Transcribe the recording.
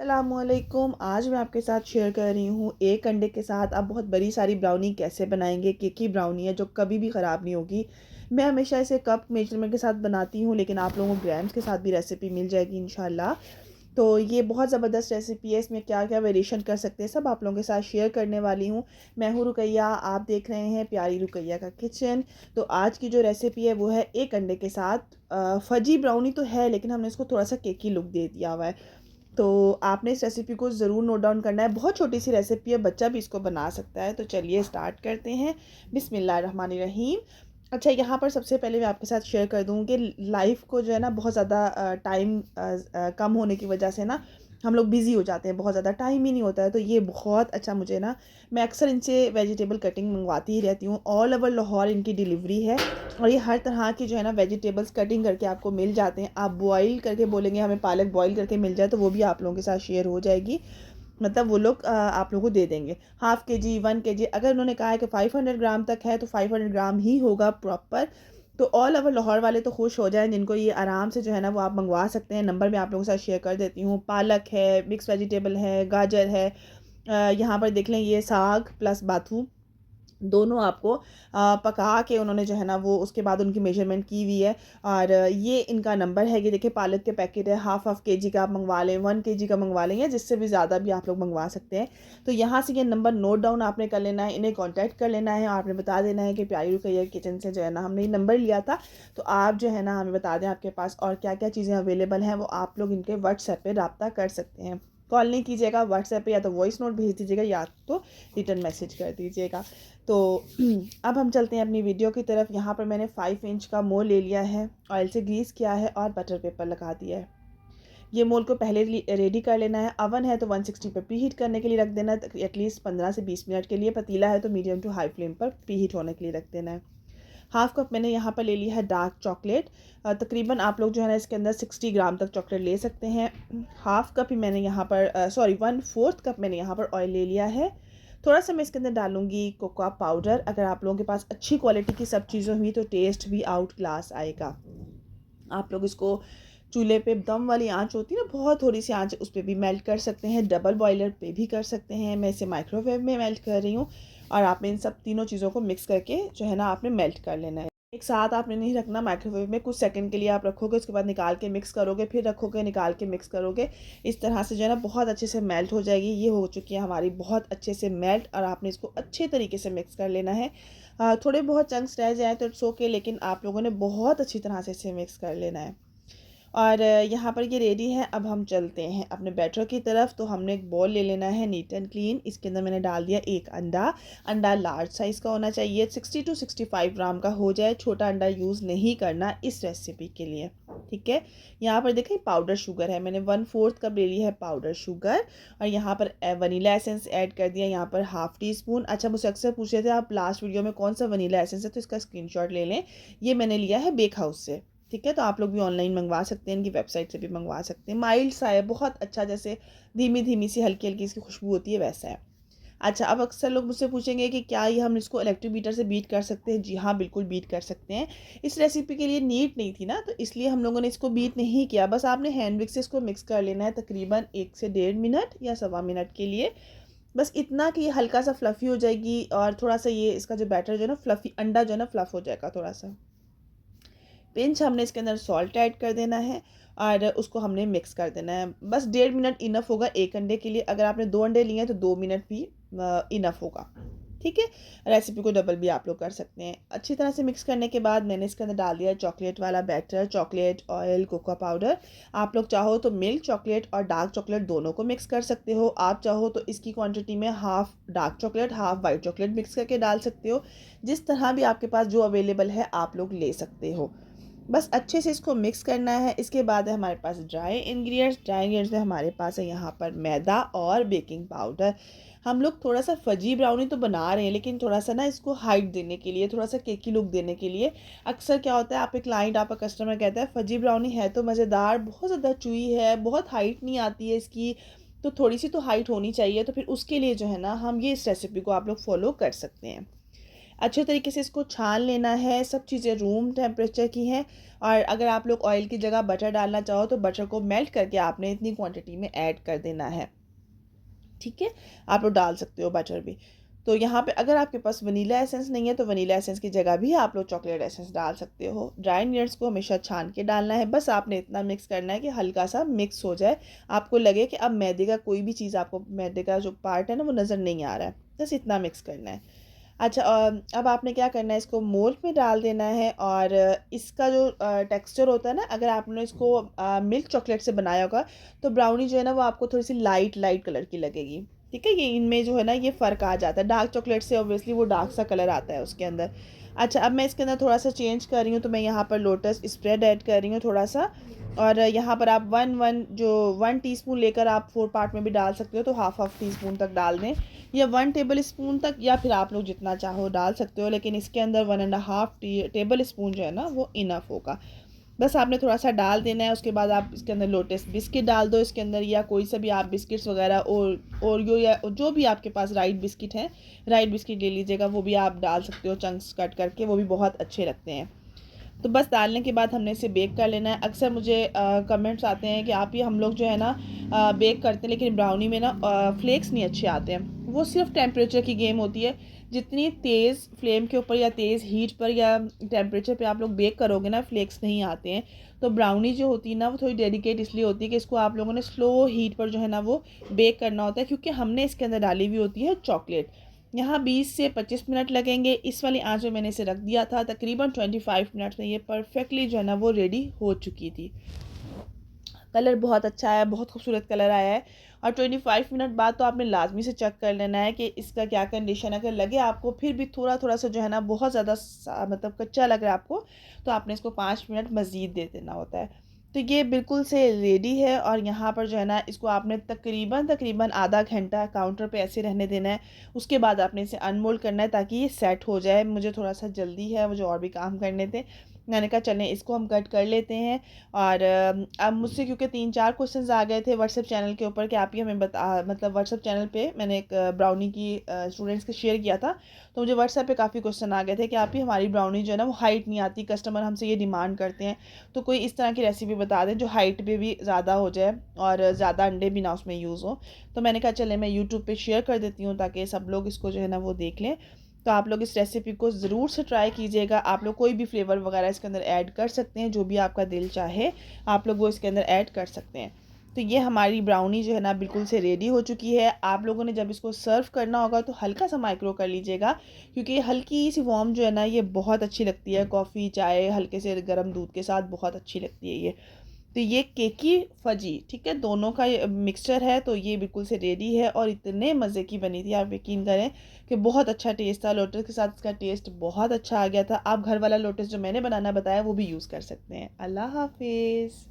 अस्सलामुअलैकुम। आज मैं आपके साथ शेयर कर रही हूँ एक अंडे के साथ आप बहुत बड़ी सारी ब्राउनी कैसे बनाएंगे। केक की ब्राउनी है जो कभी भी ख़राब नहीं होगी। मैं हमेशा इसे कप मेजरमेंट के साथ बनाती हूँ, लेकिन आप लोगों को ग्राम्स के साथ भी रेसिपी मिल जाएगी इंशाल्लाह। तो ये बहुत ज़बरदस्त रेसिपी है, इसमें क्या क्या वेरिएशन कर सकते हैं सब आप लोगों के साथ शेयर करने वाली हूँ। मैं हूँ रुकैया, आप देख रहे हैं प्यारी रुकैया का किचन। तो आज की जो रेसिपी है वो है एक अंडे के साथ फजी ब्राउनी तो है, लेकिन हमने इसको थोड़ा सा केकी लुक दे दिया हुआ है। तो आपने इस रेसिपी को ज़रूर नोट डाउन करना है। बहुत छोटी सी रेसिपी है, बच्चा भी इसको बना सकता है। तो चलिए स्टार्ट करते हैं। बिस्मिल्लाहिर्रहमानिर्रहीम। अच्छा, यहाँ पर सबसे पहले मैं आपके साथ शेयर कर दूँ कि लाइफ को जो है ना बहुत ज़्यादा टाइम कम होने की वजह से ना हम लोग बिज़ी हो जाते हैं, बहुत ज़्यादा टाइम ही नहीं होता है। तो ये बहुत अच्छा मुझे ना, मैं अक्सर इनसे वेजिटेबल कटिंग मंगवाती ही रहती हूँ। ऑल ओवर लाहौर इनकी डिलीवरी है और ये हर तरह की जो है ना वेजिटेबल्स कटिंग करके आपको मिल जाते हैं। आप बॉईल करके बोलेंगे हमें पालक बॉईल करके मिल जाए तो वो भी आप लोगों के साथ शेयर हो जाएगी। मतलब वो लोग आप लोगों को दे देंगे हाफ़ के जी 1 kg। अगर उन्होंने कहा है कि 500 ग्राम तक है तो 500 ग्राम ही होगा प्रॉपर। तो ऑल ओवर लाहौर वाले तो खुश हो जाएं, जिनको ये आराम से जो है ना वो आप मंगवा सकते हैं। नंबर मैं आप लोगों के साथ शेयर कर देती हूँ। पालक है, मिक्स वेजिटेबल है, गाजर है, यहाँ पर देख लें ये साग प्लस बाथू दोनों आपको पका के उन्होंने जो है ना वो उसके बाद उनकी मेजरमेंट की हुई है। और ये इनका नंबर है कि देखिए पालक के पैकेट है, हाफ के जी का आप मंगवा लें, 1 kg का मंगवा लेंगे, जिससे भी ज़्यादा भी आप लोग मंगवा सकते हैं। तो यहाँ से ये नंबर नोट डाउन आपने कर लेना है, इन्हें कॉन्टैक्ट कर लेना है और आपने बता देना है कि प्यारी रुकैया किचन से जो है ना हमने ये नंबर लिया था। तो आप जो है ना हमें बता दें आपके पास और क्या क्या चीज़ें अवेलेबल हैं, वो आप लोग इनके व्हाट्सएप पर रब्ता कर सकते हैं। कॉल नहीं कीजिएगा, व्हाट्सएप पे या तो वॉइस नोट भेज दीजिएगा या तो रिटर्न मैसेज कर दीजिएगा। तो अब हम चलते हैं अपनी वीडियो की तरफ। यहाँ पर मैंने 5 इंच का मोल ले लिया है, ऑयल से ग्रीस किया है और बटर पेपर लगा दिया है। ये मोल को पहले रेडी कर लेना है। अवन है तो 160 पर प्री हीट करने के लिए रख देना है एटलीस्ट 15 से 20 मिनट के लिए। पतीला है तो मीडियम टू हाई फ्लेम पर प्री हीट होने के लिए रख देना है। हाफ कप मैंने यहाँ पर ले लिया है डार्क चॉकलेट। तकरीबन आप लोग जो है ना इसके अंदर 60 ग्राम तक चॉकलेट ले सकते हैं। हाफ कप ही मैंने यहाँ पर सॉरी 1/4 कप मैंने यहाँ पर ऑयल ले लिया है। थोड़ा सा मैं इसके अंदर डालूंगी कोकोआ पाउडर। अगर आप लोगों के पास अच्छी क्वालिटी की सब चीज़ें हुई तो टेस्ट भी आउट क्लास आएगा। आप लोग इसको चूल्हे पे दम वाली आंच होती है ना, बहुत थोड़ी सी आंच, उस पर भी मेल्ट कर सकते हैं, डबल बॉयलर पे भी कर सकते हैं। मैं इसे माइक्रोवेव में मेल्ट कर रही हूँ। और आपने इन सब तीनों चीज़ों को मिक्स करके जो है ना आपने मेल्ट कर लेना है। एक साथ आपने नहीं रखना माइक्रोवेव में, कुछ सेकंड के लिए आप रखोगे, उसके बाद निकाल के मिक्स करोगे, फिर रखोगे निकाल के मिक्स करोगे। इस तरह से जो है ना बहुत अच्छे से मेल्ट हो जाएगी। ये हो चुकी है हमारी बहुत अच्छे से मेल्ट और आपने इसको अच्छे तरीके से मिक्स कर लेना है। थोड़े बहुत चंक्स रह जाए तो इट्स ओके, लेकिन आप लोगों ने बहुत अच्छी तरह से इसे मिक्स कर लेना है। और यहाँ पर ये रेडी है। अब हम चलते हैं अपने बैटर की तरफ। तो हमने एक बॉल ले लेना है नीट एंड क्लीन। इसके अंदर मैंने डाल दिया एक अंडा। अंडा लार्ज साइज़ का होना चाहिए, 60 to 65 ग्राम का हो जाए। छोटा अंडा यूज़ नहीं करना इस रेसिपी के लिए, ठीक है। यहाँ पर देखें पाउडर शुगर है, मैंने 1/4 कप ले ली है पाउडर शुगर। और यहाँ पर वनीला एसेंस ऐड कर दिया, यहाँ पर हाफ़ टी स्पून। अच्छा, मुझसे अक्सर पूछ रहे थे आप लास्ट वीडियो में कौन सा वनीला एसेंस है, तो इसका स्क्रीनशॉट ले लें। ये मैंने लिया है बेक हाउस से, ठीक है। तो आप लोग भी ऑनलाइन मंगवा सकते हैं, इनकी वेबसाइट से भी मंगवा सकते हैं। माइल्ड सा है, बहुत अच्छा, जैसे धीमी धीमी सी हल्की हल्की इसकी खुशबू होती है वैसा है। अच्छा, अब अक्सर लोग मुझसे पूछेंगे कि क्या ये हम इसको इलेक्ट्रिक बीटर से बीट कर सकते हैं। जी हाँ, बिल्कुल बीट कर सकते हैं। इस रेसिपी के लिए नीट नहीं थी ना, तो इसलिए हम लोगों ने इसको बीट नहीं किया। बस आपने हैंड विक से इसको मिक्स कर लेना है तकरीबन 1 से 1.5 मिनट या 1.25 मिनट के लिए। बस इतना कि ये हल्का सा फ्लफ़ी हो जाएगी और थोड़ा सा ये इसका जो बैटर जो है ना फ्लफ़ी, अंडा जो है ना फ्लफ़ हो जाएगा थोड़ा सा। पिंच हमने इसके अंदर सॉल्ट ऐड कर देना है और उसको हमने मिक्स कर देना है। बस 1.5 मिनट इनफ होगा एक अंडे के लिए। अगर आपने 2 अंडे लिए हैं तो 2 मिनट भी इनफ होगा, ठीक है। रेसिपी को डबल भी आप लोग कर सकते हैं। अच्छी तरह से मिक्स करने के बाद मैंने इसके अंदर डाल दिया चॉकलेट वाला batter, chocolate oil, cocoa powder. आप लोग चाहो तो मिल्क चॉकलेट और डार्क चॉकलेट दोनों को मिक्स कर सकते हो। आप चाहो तो इसकी क्वांटिटी में half dark chocolate half white chocolate mix करके डाल सकते हो। जिस तरह भी आपके पास जो अवेलेबल है आप लोग ले सकते हो। बस अच्छे से इसको मिक्स करना है। इसके बाद है हमारे पास ड्राई इंग्रेडिएंट्स में हमारे पास है यहाँ पर मैदा और बेकिंग पाउडर। हम लोग थोड़ा सा फजी ब्राउनी तो बना रहे हैं, लेकिन थोड़ा सा ना इसको हाइट देने के लिए, थोड़ा सा केकी लुक देने के लिए। अक्सर क्या होता है, आपके क्लाइंट आपका कस्टमर कहता है फजी ब्राउनी है तो मज़ेदार, बहुत ज़्यादा चुई है, बहुत हाइट नहीं आती है इसकी, तो थोड़ी सी तो हाइट होनी चाहिए। तो फिर उसके लिए जो है ना हम ये इस रेसिपी को आप लोग फॉलो कर सकते हैं। अच्छे तरीके से इसको छान लेना है। सब चीज़ें रूम टेम्परेचर की हैं और अगर आप लोग ऑयल की जगह बटर डालना चाहो तो बटर को मेल्ट करके आपने इतनी क्वांटिटी में ऐड कर देना है। ठीक है, आप लोग डाल सकते हो बटर भी। तो यहाँ पे अगर आपके पास वनीला एसेंस नहीं है तो वनीला एसेंस की जगह भी आप लोग चॉकलेट एसेंस डाल सकते हो। ड्राई इंग्रेडिएंट्स को हमेशा छान के डालना है। बस आपने इतना मिक्स करना है कि हल्का सा मिक्स हो जाए, आपको लगे कि अब मैदे का कोई भी चीज़, आपको मैदे का जो पार्ट है ना वो नज़र नहीं आ रहा है। बस इतना मिक्स करना है। अच्छा, अब आपने क्या करना है, इसको मोल्ड में डाल देना है और इसका जो टेक्सचर होता है ना, अगर आपने इसको मिल्क चॉकलेट से बनाया होगा तो ब्राउनी जो है ना वो आपको थोड़ी सी लाइट लाइट कलर की लगेगी। ठीक है, ये इनमें जो है ना ये फ़र्क आ जाता है। डार्क चॉकलेट से ऑब्वियसली वो डार्क सा कलर आता है उसके अंदर। अच्छा, अब मैं इसके अंदर थोड़ा सा चेंज कर रही हूँ, तो मैं यहाँ पर लोटस स्प्रेड ऐड कर रही हूँ थोड़ा सा। और यहाँ पर आप 1 टीस्पून लेकर आप 4 पार्ट में भी डाल सकते हो, तो हाफ टी स्पून तक डाल दें, या 1 टेबल स्पून तक, या फिर आप लोग जितना चाहो डाल सकते हो, लेकिन इसके अंदर 1.5 टेबल स्पून जो है ना वो इनफ होगा। बस आपने थोड़ा सा डाल देना है। उसके बाद आप इसके अंदर लोटस बिस्किट डाल दो इसके अंदर, या कोई सा भी आप बिस्किट्स वगैरह, और ओरियो या जो भी आपके पास राइट बिस्किट हैं, राइट बिस्किट ले लीजिएगा, वो भी आप डाल सकते हो चंक्स कट करके, वो भी बहुत अच्छे लगते हैं। तो बस डालने के बाद हमने इसे बेक कर लेना है। अक्सर मुझे कमेंट्स आते हैं कि आप, ये हम लोग जो है ना बेक करते हैं लेकिन ब्राउनी में ना फ्लेक्स नहीं अच्छे आते हैं। वो सिर्फ टेम्परेचर की गेम होती है। जितनी तेज़ फ्लेम के ऊपर या तेज़ हीट पर या टेम्परेचर पे आप लोग बेक करोगे ना, फ्लेक्स नहीं आते हैं। तो ब्राउनी जो होती है ना वो थोड़ी डेलिकेट इसलिए होती है कि इसको आप लोगों ने स्लो हीट पर जो है ना वो बेक करना होता है, क्योंकि हमने इसके अंदर डाली हुई होती है चॉकलेट। यहाँ 20 से 25 मिनट लगेंगे। इस वाली आंच में मैंने इसे रख दिया था। तकरीबन 25 मिनट्स में ये परफेक्टली जो है ना वो रेडी हो चुकी थी। कलर बहुत अच्छा है, बहुत खूबसूरत कलर आया है। और 25 मिनट बाद तो आपने लाजमी से चेक कर लेना है कि इसका क्या कंडीशन है। अगर लगे आपको फिर भी थोड़ा थोड़ा सा जो है ना बहुत ज़्यादा मतलब कच्चा लग रहा है आपको, तो आपने इसको 5 मिनट मज़ीद दे देना होता है। तो ये बिल्कुल से रेडी है। और यहाँ पर जो है ना इसको आपने तकरीबन तकरीबन आधा घंटा काउंटर पे ऐसे रहने देना है। उसके बाद आपने इसे अनमोल्ड करना है ताकि ये सेट हो जाए। मुझे थोड़ा सा जल्दी है, मुझे और भी काम करने थे। मैंने कहा चलें इसको हम कट कर लेते हैं। और अब मुझसे क्योंकि 3-4 क्वेश्चंस आ गए थे व्हाट्सएप चैनल के ऊपर कि आप ही हमें बता, मतलब व्हाट्सएप चैनल पे मैंने एक ब्राउनी की स्टूडेंट्स के शेयर किया था। तो मुझे व्हाट्सएप पे काफ़ी क्वेश्चन आ गए थे कि आप ही हमारी ब्राउनी जो है ना वो हाइट नहीं आती, कस्टमर हमसे ये डिमांड करते हैं, तो कोई इस तरह की रेसिपी बता दें जो हाइट पे भी ज़्यादा हो जाए और ज़्यादा अंडे भी ना उसमें यूज़ हो। तो मैंने कहा चले मैं यूट्यूब पे शेयर कर देती हूँ ताकि सब लोग इसको जो है ना वो देख लें। तो आप लोग इस रेसिपी को ज़रूर से ट्राई कीजिएगा। आप लोग कोई भी फ्लेवर वगैरह इसके अंदर ऐड कर सकते हैं, जो भी आपका दिल चाहे आप लोग वो इसके अंदर ऐड कर सकते हैं। तो ये हमारी ब्राउनी जो है ना बिल्कुल से रेडी हो चुकी है। आप लोगों ने जब इसको सर्व करना होगा तो हल्का सा माइक्रो कर लीजिएगा, क्योंकि हल्की सी वार्म जो है ना ये बहुत अच्छी लगती है। कॉफ़ी चाय हल्के से गर्म दूध के साथ बहुत अच्छी लगती है ये। तो ये केकी फजी, ठीक है, दोनों का ये मिक्सचर है। तो ये बिल्कुल से रेडी है और इतने मज़े की बनी थी, आप यकीन करें कि बहुत अच्छा टेस्ट था। लोटस के साथ इसका टेस्ट बहुत अच्छा आ गया था। आप घर वाला लोटस जो मैंने बनाना बताया वो भी यूज़ कर सकते हैं। अल्लाह हाफिज़।